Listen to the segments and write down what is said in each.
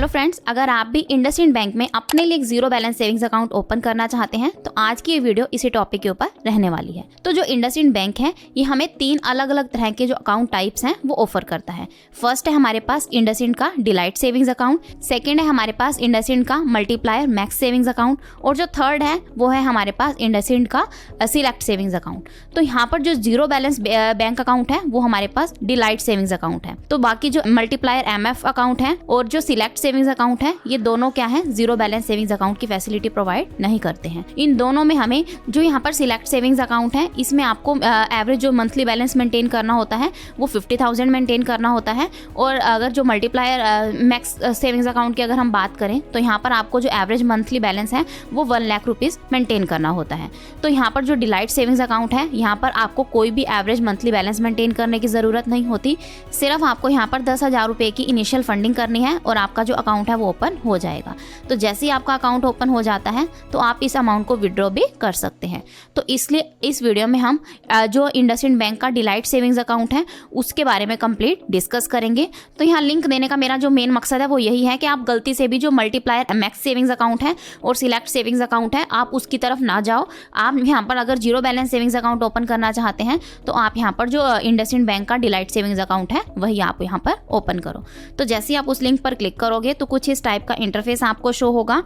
Hello friends, अगर आप भी इंडसइंड बैंक में अपने लिए एक zero balance savings account open करना चाहते हैं तो आज की ये वीडियो इसी टॉपिक के ऊपर रहने वाली है। तो जो इंडसइंड बैंक है ये हमें 3 अलग अलग तरह के जो अकाउंट टाइप्स हैं वो ऑफर करता है। फर्स्ट है हमारे पास इंडसइंड का डिलाइट सेविंग्स अकाउंट, सेकंड है हमारे पास इंडसइंड का मल्टीप्लायर मैक्स सेविंग्स अकाउंट और जो थर्ड है वो है हमारे पास इंडसइंड का सिलेक्ट सेविंग्स अकाउंट। तो यहाँ पर जो जीरो बैलेंस बैंक अकाउंट है वो हमारे पास डिलाइट सेविंग्स अकाउंट है। तो बाकी जो मल्टीप्लायर एमएफ अकाउंट है और जो सिलेक्ट सेविंग्स अकाउंट है ये दोनों क्या है, जीरो बैलेंस सेविंग्स अकाउंट की फैसिलिटी प्रोवाइड नहीं करते हैं। इन दोनों में हमें जो यहाँ पर सिलेक्ट सेविंग्स अकाउंट है इसमें आपको एवरेज जो मंथली बैलेंस मेंटेन करना होता है वो 50,000 मेंटेन करना होता है। और अगर जो मल्टीप्लायर मैक्स सेविंग्स अकाउंट की अगर हम बात करें तो यहाँ पर आपको जो एवरेज मंथली बैलेंस है वो 1 लाख रुपीज़ मेंटेन करना होता है। तो यहाँ पर जो डिलाइट सेविंग्स अकाउंट है यहाँ पर आपको कोई भी एवरेज मंथली बैलेंस मेंटेन करने की ज़रूरत नहीं होती, सिर्फ आपको यहाँ पर 10,000 रुपये की इनिशियल फंडिंग करनी है और आपका जो अकाउंट है वो ओपन हो जाएगा। तो जैसे ही आपका अकाउंट ओपन हो जाता है तो आप इस अमाउंट को विड्रॉ भी कर सकते हैं। तो इसलिए इस वीडियो में हम जो इंडसइंड बैंक का डिलाइट सेविंग्स अकाउंट है उसके बारे में कंप्लीट डिस्कस करेंगे। तो यहाँ लिंक देने का मेरा जो मेन मकसद है वो यही है कि आप गलती से भी जो मल्टीप्लायर मैक्स सेविंग्स अकाउंट है और सिलेक्ट सेविंग्स अकाउंट है आप उसकी तरफ ना जाओ। आप यहाँ पर अगर zero balance savings account open करना चाहते हैं तो आप यहाँ पर जो इंडसइंड बैंक का डिलाइट सेविंग्स अकाउंट है वही आप यहाँ पर ओपन करो। तो जैसे ही आप उस लिंक पर क्लिक करोगे तो कुछ इस टाइप का इंटरफेस आपको शो होगा।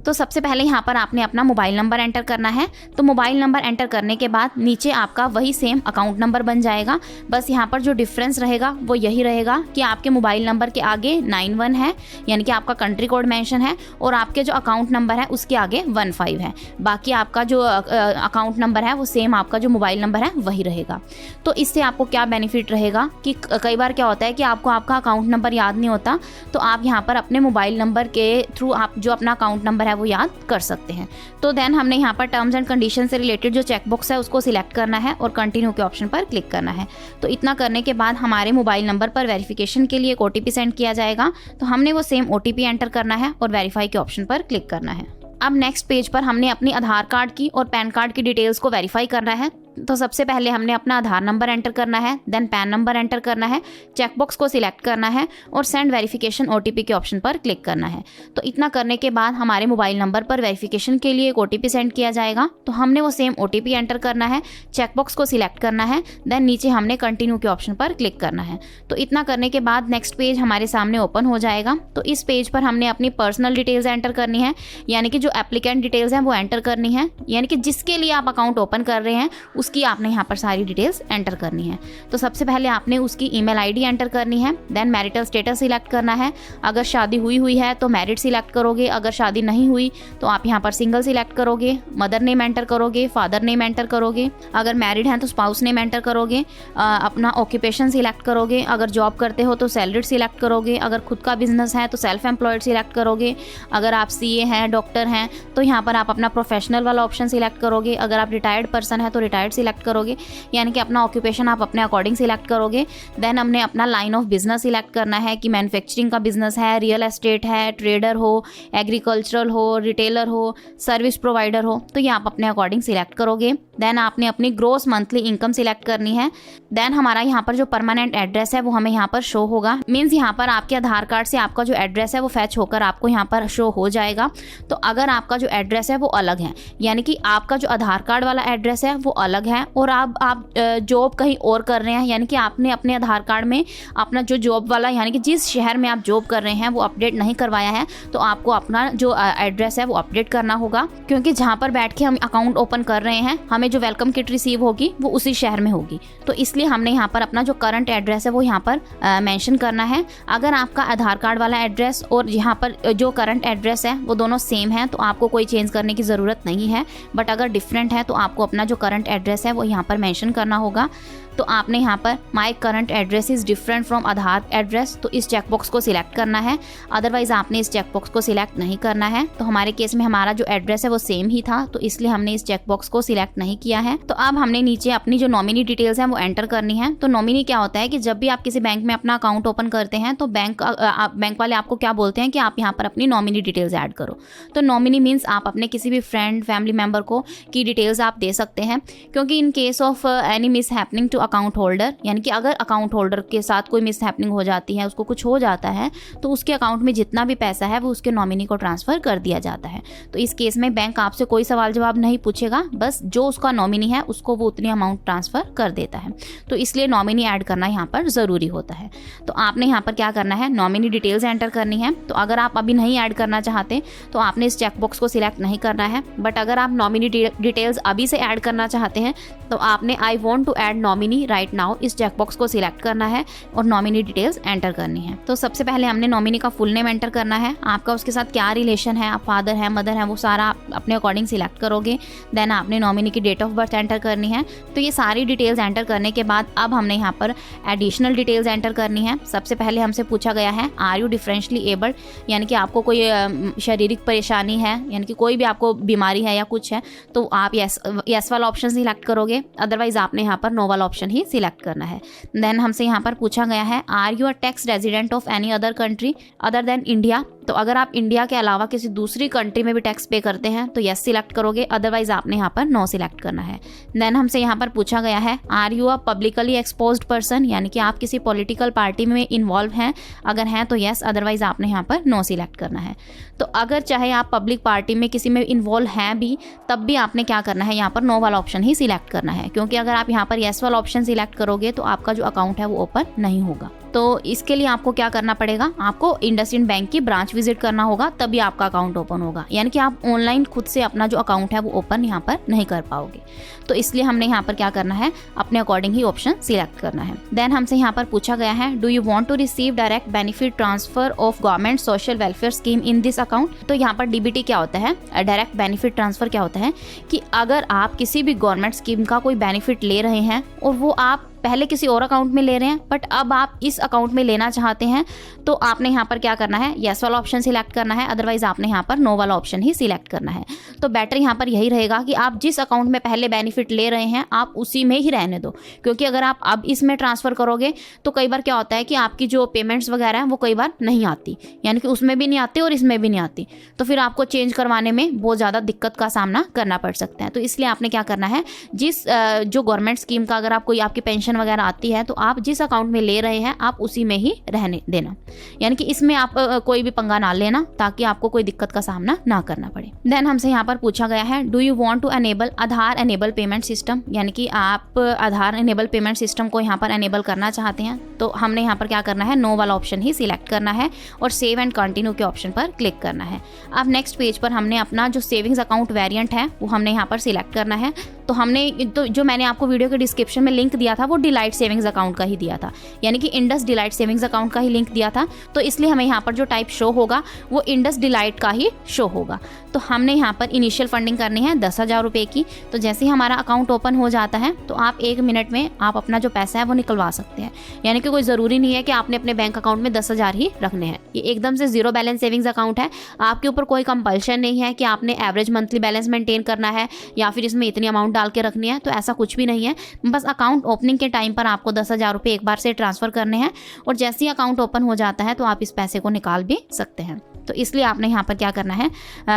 तो सबसे पहले यहाँ पर आपने अपना मोबाइल नंबर एंटर करना है। तो मोबाइल नंबर एंटर करने के बाद नीचे आपका वही सेम अकाउंट नंबर बन जाएगा। बस यहाँ पर जो डिफरेंस रहेगा वो यही रहेगा कि आपके मोबाइल नंबर के आगे 91 है यानी कि आपका कंट्री कोड मेंशन है और आपके जो अकाउंट नंबर है उसके आगे 15 है। बाकी आपका जो अकाउंट नंबर है वो सेम आपका जो मोबाइल नंबर है वही रहेगा। तो इससे आपको क्या बेनिफिट रहेगा कि कई बार क्या होता है कि आपको आपका अकाउंट नंबर याद नहीं होता, तो आप यहाँ पर अपने मोबाइल नंबर के थ्रू आप जो अपना अकाउंट नंबर है वो याद कर सकते हैं। तो देन हमने यहाँ पर टर्म्स एंड कंडीशन से रिलेटेड जो चेकबॉक्स है उसको सिलेक्ट करना है और कंटिन्यू के ऑप्शन पर क्लिक करना है। तो इतना करने के बाद हमारे मोबाइल नंबर पर वेरिफिकेशन के लिए एक OTP सेंड किया जाएगा। तो हमने वो सेम OTP एंटर करना है और वेरीफाई के ऑप्शन पर क्लिक करना है। अब नेक्स्ट पेज पर हमने अपनी आधार कार्ड की और पैन कार्ड की डिटेल्स को वेरीफाई करना है। तो सबसे पहले हमने अपना आधार नंबर एंटर करना है, देन पैन नंबर एंटर करना है, चेकबॉक्स को सिलेक्ट करना है और सेंड वेरिफिकेशन OTP के ऑप्शन पर क्लिक करना है। तो इतना करने के बाद हमारे मोबाइल नंबर पर वेरिफिकेशन के लिए एक OTP सेंड किया जाएगा। तो हमने वो सेम OTP एंटर करना है, चेकबॉक्स को सिलेक्ट करना है, देन नीचे हमने कंटिन्यू के ऑप्शन पर क्लिक करना है। तो इतना करने के बाद नेक्स्ट पेज हमारे सामने ओपन हो जाएगा। तो इस पेज पर हमने अपनी पर्सनल डिटेल्स एंटर करनी है, यानी कि जो एप्लीकेंट डिटेल्स हैं वो एंटर करनी है, यानी कि जिसके लिए आप अकाउंट ओपन कर रहे हैं उसकी आपने यहाँ पर सारी डिटेल्स एंटर करनी है। तो सबसे पहले आपने उसकी ईमेल आईडी एंटर करनी है, देन मैरिटल स्टेटस सिलेक्ट करना है। अगर शादी हुई है तो मैरिड सिलेक्ट करोगे, अगर शादी नहीं हुई तो आप यहाँ पर सिंगल सिलेक्ट करोगे। मदर नेम एंटर करोगे, फादर नेम एंटर करोगे, अगर मैरिड हैं तो स्पाउस नेम एंटर करोगे। अपना ऑक्यूपेशन सिलेक्ट करोगे, अगर जॉब करते हो तो सैलरीड सिलेक्ट करोगे, अगर खुद का बिजनेस है तो सेल्फ एम्प्लॉयड सिलेक्ट करोगे, अगर आप CA हैं, डॉक्टर हैं तो यहाँ पर आप अपना प्रोफेशनल वाला ऑप्शन सिलेक्ट करोगे, अगर आप रिटायर्ड पर्सन है तो रिटायर्ड सिलेक्ट करोगे, यानी कि अपना ऑक्यूपेशन आप अपने अकॉर्डिंग सिलेक्ट करोगे। देन हमने अपना लाइन ऑफ बिजनेस सिलेक्ट करना है कि मैन्युफैक्चरिंग का बिजनेस है, रियल एस्टेट है, ट्रेडर हो, एग्रीकल्चरल हो, रिटेलर हो, सर्विस प्रोवाइडर हो, तो ये आप अपने अकॉर्डिंग सिलेक्ट करोगे। देन आपने अपनी ग्रोस मंथली इनकम सिलेक्ट करनी है। देन हमारा यहाँ पर जो परमानेंट एड्रेस है वो हमें यहाँ पर शो होगा, मीन्स यहाँ पर आपके आधार कार्ड से आपका जो एड्रेस है वो फैच होकर आपको यहाँ पर शो हो जाएगा। तो अगर आपका जो एड्रेस है वो अलग है, यानी कि आपका जो आधार कार्ड वाला एड्रेस है वो अलग है और आप जॉब कहीं और कर रहे हैं, यानी कि आपने अपने आधार कार्ड में अपना जो जॉब वाला यानी कि जिस शहर में आप जॉब कर रहे हैं वो अपडेट नहीं करवाया है, तो आपको अपना जो एड्रेस है वो अपडेट करना होगा, क्योंकि जहाँ पर बैठ के हम अकाउंट ओपन कर रहे हैं हमें जो वेलकम किट रिसीव होगी वो उसी शहर में होगी। तो इसलिए हमने यहाँ पर अपना जो करंट एड्रेस है वो यहाँ पर मेंशन करना है। अगर आपका आधार कार्ड वाला एड्रेस और यहाँ पर जो करंट एड्रेस है वो दोनों सेम है तो आपको कोई चेंज करने की ज़रूरत नहीं है, बट अगर डिफरेंट है तो आपको अपना जो करंट एड्रेस है वो यहाँ पर मेंशन करना होगा। तो आपने यहाँ पर my current address is different from Aadhaar address, तो इस चेकबॉक्स को सिलेक्ट करना है, अदरवाइज आपने इस चेकबॉक्स को सिलेक्ट नहीं करना है। तो हमारे केस में हमारा जो एड्रेस है वो सेम ही था तो इसलिए हमने इस चेकबॉक्स को सिलेक्ट नहीं किया है। तो अब हमने नीचे अपनी जो नॉमिनी डिटेल्स हैं वो एंटर करनी है। तो नॉमिनी क्या होता है कि जब भी आप किसी बैंक में अपना अकाउंट ओपन करते हैं तो बैंक वाले आपको क्या बोलते हैं कि आप यहाँ पर अपनी नॉमिनी डिटेल्स ऐड करो। तो नॉमिनी मीन्स आप अपने किसी भी फ्रेंड फैमिली मेम्बर को की डिटेल्स आप दे सकते हैं, क्योंकि in case of any mishappening to account holder, यानी कि अगर अकाउंट होल्डर के साथ कोई मिस हैपनिंग हो जाती है, उसको कुछ हो जाता है, तो उसके अकाउंट में जितना भी पैसा है वो उसके नॉमिनी को ट्रांसफ़र कर दिया जाता है। तो इस केस में बैंक आपसे कोई सवाल जवाब नहीं पूछेगा, बस जो उसका नॉमिनी है उसको वो उतनी अमाउंट ट्रांसफ़र कर देता है। तो इसलिए नॉमिनी ऐड करना यहाँ पर ज़रूरी होता है। तो आपने यहाँ पर क्या करना है, नॉमिनी डिटेल्स एंटर करनी है। तो अगर आप अभी नहीं ऐड करना चाहते तो आपने इस चेकबॉक्स को सिलेक्ट नहीं करना है, बट अगर आप नॉमिनी डिटेल्स अभी से ऐड करना चाहते हैं तो आपने I want to add nominee right now इस चेकबॉक्स को सिलेक्ट करना है और नॉमिनी डिटेल्स एंटर करनी है। तो सबसे पहले हमने नॉमिनी का फुल नेम एंटर करना है, आपका उसके साथ क्या रिलेशन है, आप फादर है मदर है, वो सारा आप अपने अकॉर्डिंग सिलेक्ट करोगे। देन आपने नॉमिनी की डेट ऑफ बर्थ एंटर करनी है। तो ये सारी डिटेल्स एंटर करने के बाद अब हमने यहाँ पर एडिशनल डिटेल्स एंटर करनी है। सबसे पहले हमसे पूछा गया है आर यू डिफरेंशियली एबल्ड, यानी कि आपको कोई शारीरिक परेशानी है, यानी कि कोई भी आपको बीमारी है या कुछ है, तो आप यस वाला ऑप्शन सिलेक्ट करोगे, अदरवाइज आपने यहाँ पर नो वाला ऑप्शन ही सिलेक्ट करना है। देन हमसे यहाँ पर पूछा गया है are you a tax resident of any other country other than India, तो अगर आप इंडिया के अलावा किसी दूसरी कंट्री में भी टैक्स पे करते हैं तो यस सिलेक्ट करोगे, अदरवाइज आपने यहाँ पर नो सिलेक्ट करना है। देन हमसे यहाँ पर पूछा गया है are you a publicly exposed person, यानी कि आप किसी पॉलिटिकल पार्टी में इन्वॉल्व हैं, अगर हैं तो यस, अदरवाइज आपने यहाँ पर नो सिलेक्ट करना है। तो अगर चाहे आप पब्लिक पार्टी में किसी में इन्वॉल्व हैं भी, तब भी आपने क्या करना है, यहाँ पर नो वाला ऑप्शन ही सिलेक्ट करना है, क्योंकि अगर आप यहाँ पर यस वाला ऑप्शन सिलेक्ट करोगे तो आपका जो अकाउंट है वो ओपन नहीं होगा। तो इसके लिए आपको क्या करना पड़ेगा, आपको इंडसइंड बैंक की ब्रांच विजिट करना होगा, तभी आपका अकाउंट ओपन होगा, यानी कि आप ऑनलाइन खुद से अपना जो अकाउंट है वो ओपन यहाँ पर नहीं कर पाओगे। तो इसलिए हमने यहाँ पर क्या करना है, अपने अकॉर्डिंग ही ऑप्शन सिलेक्ट करना है। देन हमसे यहाँ पर पूछा गया है do you want to receive direct benefit transfer of government social welfare scheme in this account. तो यहाँ पर डीबीटी क्या होता है, डायरेक्ट बेनिफिट ट्रांसफर क्या होता है कि अगर आप किसी भी गवर्नमेंट स्कीम का कोई बेनिफिट ले रहे हैं और वो आप पहले किसी और अकाउंट में ले रहे हैं, बट अब आप इस अकाउंट में लेना चाहते हैं, तो आपने यहाँ पर क्या करना है, यस वाला ऑप्शन सिलेक्ट करना है, अदरवाइज आपने यहाँ पर नो वाला ऑप्शन ही सिलेक्ट करना है। तो बेटर यहाँ पर यही रहेगा कि आप जिस अकाउंट में पहले बेनिफिट ले रहे हैं आप उसी में ही रहने दो, क्योंकि अगर आप अब इसमें ट्रांसफ़र करोगे तो कई बार क्या होता है कि आपकी जो पेमेंट्स वगैरह हैं वो कई बार नहीं आती, यानी कि उसमें भी नहीं आती और इसमें भी नहीं आती, तो फिर आपको चेंज करवाने में बहुत ज़्यादा दिक्कत का सामना करना पड़ सकता है। तो इसलिए आपने क्या करना है, जिस जो गवर्नमेंट स्कीम का अगर आप कोई आपकी पेंशन वगैरह आती है तो आप जिस अकाउंट में ले रहे हैं आप उसी में ही रहने देना, यानी कि इसमें आप कोई भी पंगा ना लेना, ताकि आपको कोई दिक्कत का सामना ना करना पड़े। देन हमसे यहाँ पर पूछा गया है do you want to enable Aadhaar enable payment system, यानी कि आप आधार एनेबल पेमेंट सिस्टम को यहाँ पर एनेबल करना चाहते हैं। तो हमने यहाँ पर क्या करना है, नो वाला ऑप्शन ही सिलेक्ट करना है और सेव एंड कंटिन्यू के ऑप्शन पर क्लिक करना है। अब नेक्स्ट पेज पर हमने अपना जो सेविंग्स अकाउंट वेरिएंट है वो हमने यहाँ पर सिलेक्ट करना है। तो हमने जो मैंने आपको वीडियो के डिस्क्रिप्शन में लिंक दिया था वो डिलाइट सेविंग्स अकाउंट का ही दिया था, यानी कि इंडस डिलाइट सेविंग्स अकाउंट का ही लिंक दिया था, तो इसलिए हमें यहाँ पर जो टाइप शो होगा वो इंडस डिलाइट का ही शो होगा। तो हमने यहाँ पर इनिशियल फंडिंग करनी है 10,000 रुपये की। तो जैसे ही हमारा अकाउंट ओपन हो जाता है तो आप 1 मिनट में आप अपना जो पैसा है वो निकलवा सकते हैं, यानी कि कोई ज़रूरी नहीं है कि आपने अपने बैंक अकाउंट में 10,000 ही रखने हैं। ये एकदम से जीरो बैलेंस सेविंग्स अकाउंट है, आपके ऊपर कोई कंपल्शन नहीं है कि आपने एवरेज मंथली बैलेंस मेंटेन करना है या फिर इसमें इतनी अमाउंट डाल के रखनी है, तो ऐसा कुछ भी नहीं है। बस अकाउंट ओपनिंग के टाइम पर आपको 10,000 रुपये एक बार से ट्रांसफ़र करने हैं और जैसे ही अकाउंट ओपन हो जाता है तो आप इस पैसे को निकाल भी सकते हैं। तो इसलिए आपने यहाँ पर क्या करना है,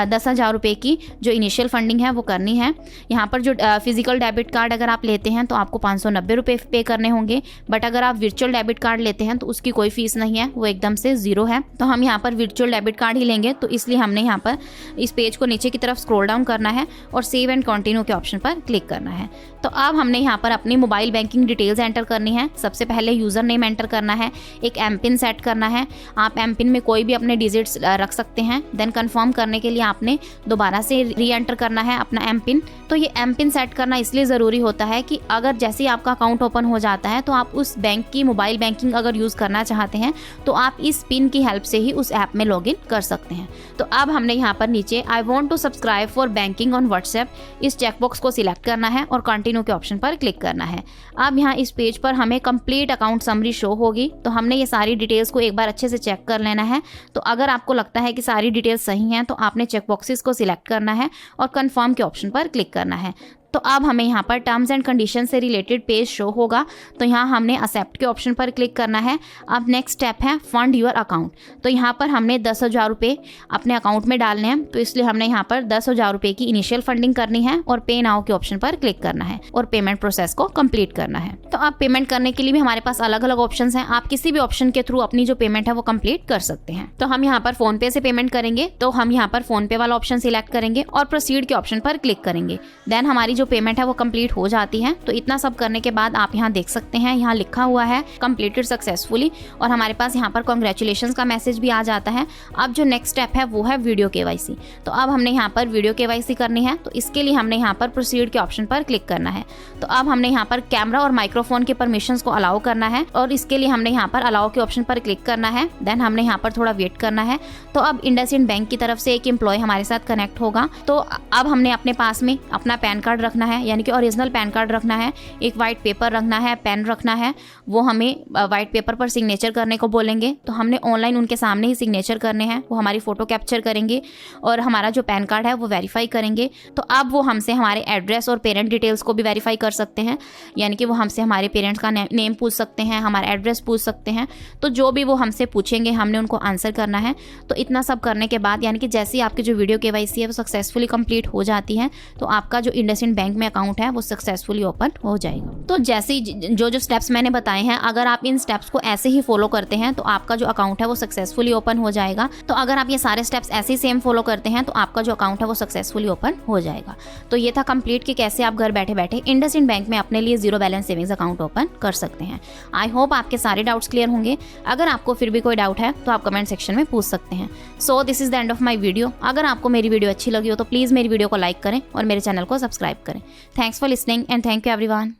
10,000 रुपये की जो इनिशियल फंडिंग है वो करनी है। यहाँ पर जो फिजिकल डेबिट कार्ड अगर आप लेते हैं तो आपको 590 रुपये पे करने होंगे, बट अगर आप वर्चुअल डेबिट कार्ड लेते हैं तो उसकी कोई फीस नहीं है, वो एकदम से ज़ीरो है। तो हम यहाँ पर वर्चुअल डेबिट कार्ड ही लेंगे, तो इसलिए हमने यहाँ पर इस पेज को नीचे की तरफ स्क्रॉल डाउन करना है और सेव एंड कंटिन्यू के ऑप्शन पर क्लिक करना है। तो अब हमने यहाँ पर अपनी मोबाइल बैंकिंग डिटेल्स एंटर करनी है। सबसे पहले यूज़र नेम एंटर करना है, एक एम पिन सेट करना है। आप एम पिन में कोई भी अपने डिजिट्स रख सकते हैं। देन कंफर्म करने के लिए आपने दोबारा से री एंटर करना है अपना एम पिन। तो ये एम पिन सेट करना इसलिए ज़रूरी होता है कि अगर जैसे ही आपका अकाउंट ओपन हो जाता है तो आप उस बैंक की मोबाइल बैंकिंग अगर यूज़ करना चाहते हैं तो आप इस पिन की हेल्प से ही उस ऐप में लॉगिन कर सकते हैं। तो अब हमने यहाँ पर नीचे I want to subscribe for banking on WhatsApp इस चेकबॉक्स को सिलेक्ट करना है और कंटिन्यू के ऑप्शन पर क्लिक करना है। अब यहाँ इस पेज पर हमें कंप्लीट अकाउंट समरी शो होगी, तो हमने ये सारी डिटेल्स को एक बार अच्छे से चेक कर लेना है। तो अगर आपको लगता है कि सारी डिटेल्स सही हैं तो आपने चेक बॉक्सेस को सिलेक्ट करना है और कंफर्म के ऑप्शन पर क्लिक करना है। तो अब हमें यहाँ पर टर्म्स एंड कंडीशन से रिलेटेड पेज शो होगा। तो यहाँ हमने एक्सेप्ट के ऑप्शन पर क्लिक करना है। अब नेक्स्ट स्टेप है फंड योर अकाउंट। तो यहाँ पर हमने 10,000 रुपये अपने अकाउंट में डालने हैं, तो इसलिए हमने यहाँ पर 10,000 रुपये की इनिशियल फंडिंग करनी है और पे नाउ के ऑप्शन पर क्लिक करना है और पेमेंट प्रोसेस को कंप्लीट करना है। तो अब पेमेंट करने के लिए भी हमारे पास अलग अलग ऑप्शंस हैं, आप किसी भी ऑप्शन के थ्रू अपनी जो पेमेंट है वो कंप्लीट कर सकते हैं। तो हम यहाँ पर फोन पे से पेमेंट करेंगे, तो हम यहाँ पर फोन पे वाला ऑप्शन सिलेक्ट करेंगे और प्रोसीड के ऑप्शन पर क्लिक करेंगे। देन हमारी जो पेमेंट है वो कंप्लीट हो जाती है। तो इतना सब करने के बाद आप यहाँ देख सकते हैं, यहाँ लिखा हुआ है कंप्लीटेड सक्सेसफुली और हमारे पास यहाँ पर कांग्रेचुलेशंस का मैसेज भी आ जाता है। अब जो नेक्स्ट स्टेप है वो है वीडियो केवाईसी। तो अब हमने यहाँ पर वीडियो केवाईसी करनी है, तो इसके लिए हमने यहाँ पर प्रोसीड के ऑप्शन पर क्लिक करना है। तो अब हमने यहाँ पर कैमरा और माइक्रोफोन के परमिशंस को अलाउ करना है और इसके लिए हमने यहाँ पर अलाउ के ऑप्शन पर क्लिक करना है। देन हमने यहाँ पर थोड़ा वेट करना है। तो अब इंडसइंड बैंक की तरफ से एक एम्प्लॉय हमारे साथ कनेक्ट होगा। तो अब हमने अपने पास में अपना पैन कार्ड रखना है, यानी कि ओरिजिनल पैन कार्ड रखना है, एक वाइट पेपर रखना है, पेन रखना है। वो हमें वाइट पेपर पर सिग्नेचर करने को बोलेंगे, तो हमने ऑनलाइन उनके सामने ही सिग्नेचर करने हैं। वो हमारी फ़ोटो कैप्चर करेंगे और हमारा जो पैन कार्ड है वो वेरीफाई करेंगे। तो अब वो हमसे हमारे एड्रेस और पेरेंट डिटेल्स को भी वेरीफाई कर सकते हैं, यानी कि वो हमसे हमारे पेरेंट्स का नेम पूछ सकते हैं, हमारा एड्रेस पूछ सकते हैं। तो जो भी वो हमसे पूछेंगे हमने उनको आंसर करना है। तो इतना सब करने के बाद, यानी कि जैसे ही आपकी जो वीडियो केवाईसी है वो सक्सेसफुली कंप्लीट हो जाती है, तो आपका जो इंडसइंड बैंक में अकाउंट है वो सक्सेसफुली ओपन हो जाएगा। तो जैसे ही जो स्टेप्स मैंने बताए हैं, अगर आप इन स्टेप्स को ऐसे ही फॉलो करते हैं तो आपका जो अकाउंट है वो सक्सेसफुली ओपन हो जाएगा। तो अगर आप ये सारे स्टेप्स ऐसे ही सेम फॉलो करते हैं तो आपका जो अकाउंट है वो सक्सेसफुली ओपन हो जाएगा। तो ये था कंप्लीट कि कैसे आप घर बैठे बैठे इंडसइंड बैंक में अपने लिए zero balance savings account open कर सकते हैं। आई होप आपके सारे डाउट्स क्लियर होंगे। अगर आपको फिर भी कोई डाउट है तो आप कमेंट सेक्शन में पूछ सकते हैं। So this is the end of my video. अगर आपको मेरी वीडियो अच्छी लगी हो तो प्लीज़ मेरी वीडियो को लाइक करें और मेरे चैनल को सब्सक्राइब करें। Thanks for listening and thank you everyone.